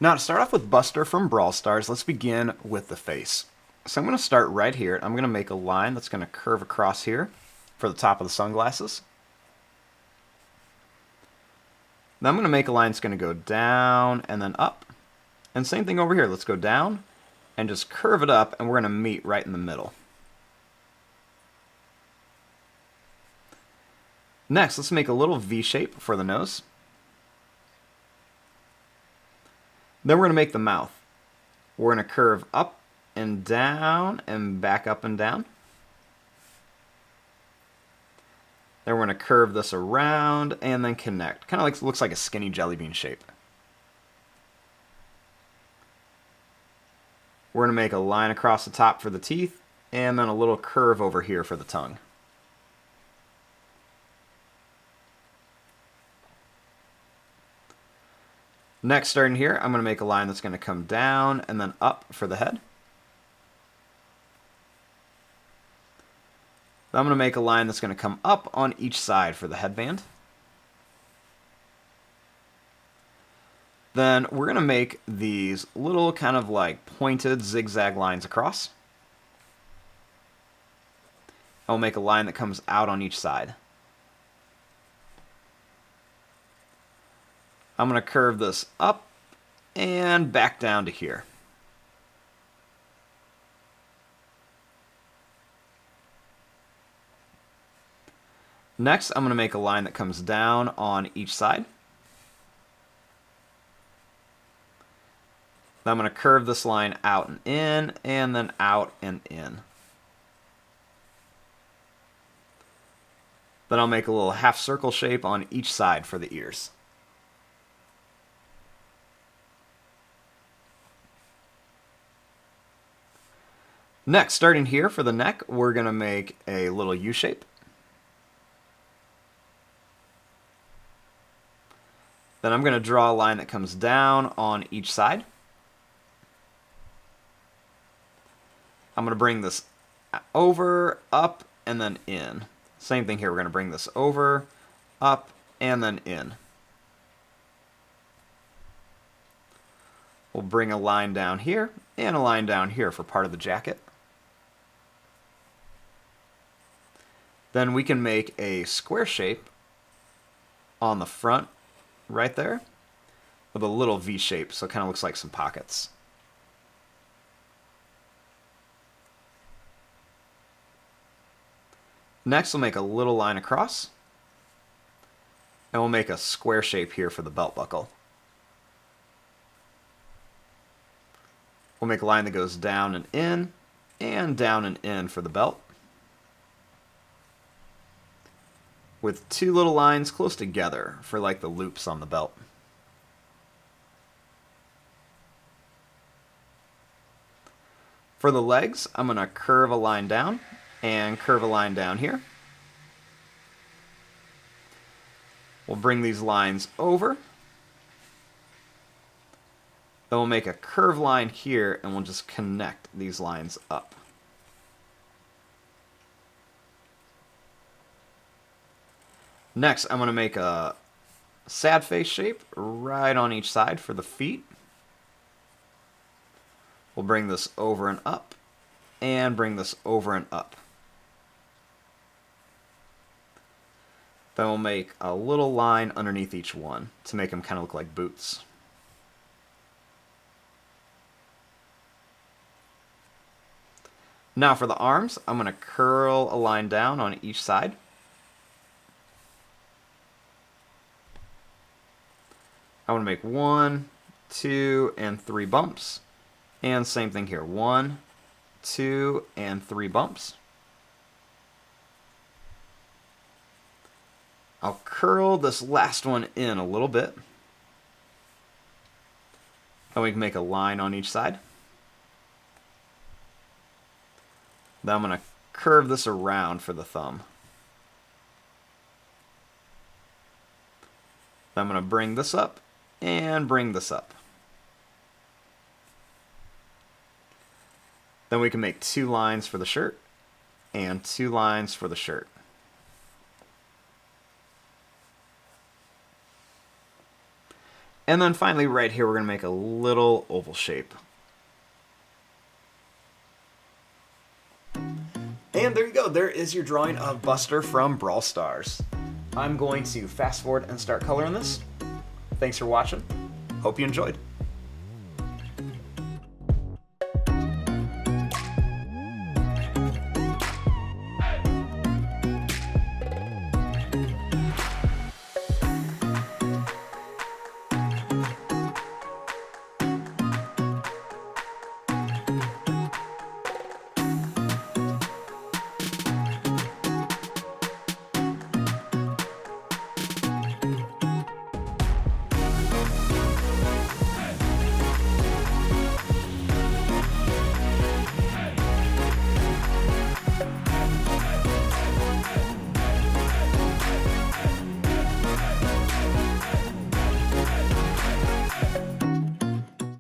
Now to start off with Buster from Brawl Stars, let's begin with the face. So I'm going to start right here. I'm going to make a line that's going to curve across here for the top of the sunglasses. Then I'm going to make a line that's going to go down and then up. And same thing over here. Let's go down and just curve it up, and we're going to meet right in the middle. Next, let's make a little V shape for the nose. Then we're going to make the mouth. We're going to curve up and down and back up and down. Then we're going to curve this around and then connect. Kind of like looks like a skinny jelly bean shape. We're going to make a line across the top for the teeth and then a little curve over here for the tongue. Next, starting here, I'm going to make a line that's going to come down and then up for the head. Then I'm going to make a line that's going to come up on each side for the headband. Then we're going to make these little kind of like pointed zigzag lines across. I'll make a line that comes out on each side. I'm going to curve this up and back down to here. Next, I'm going to make a line that comes down on each side. Then I'm going to curve this line out and then out and in. Then I'll make a little half circle shape on each side for the ears. Next, starting here for the neck, we're going to make a little U shape. Then I'm going to draw a line that comes down on each side. I'm going to bring this over, up, and then in. Same thing here. We're going to bring this over, up, and then in. We'll bring a line down here and a line down here for part of the jacket. Then we can make a square shape on the front right there with a little V shape, so it kind of looks like some pockets. Next, we'll make a little line across, and we'll make a square shape here for the belt buckle. We'll make a line that goes down and down and in for the belt, with two little lines close together for like the loops on the belt. For the legs, I'm going to curve a line down and curve a line down here. We'll bring these lines over. Then we'll make a curved line here and we'll just connect these lines up. Next, I'm going to make a sad face shape right on each side for the feet. We'll bring this over and up, and bring this over and up. Then we'll make a little line underneath each one to make them kind of look like boots. Now for the arms, I'm going to curl a line down on each side. I want to make 1, 2, and 3 bumps. And same thing here. 1, 2, and 3 bumps. I'll curl this last one in a little bit. And we can make a line on each side. Then I'm going to curve this around for the thumb. Then I'm going to bring this up and bring this up. Then we can make 2 lines for the shirt and 2 lines for the shirt. And then finally right here, we're going to make a little oval shape. And there you go. There is your drawing of Buster from Brawl Stars. I'm going to fast forward and start coloring this. Thanks for watching. Hope you enjoyed.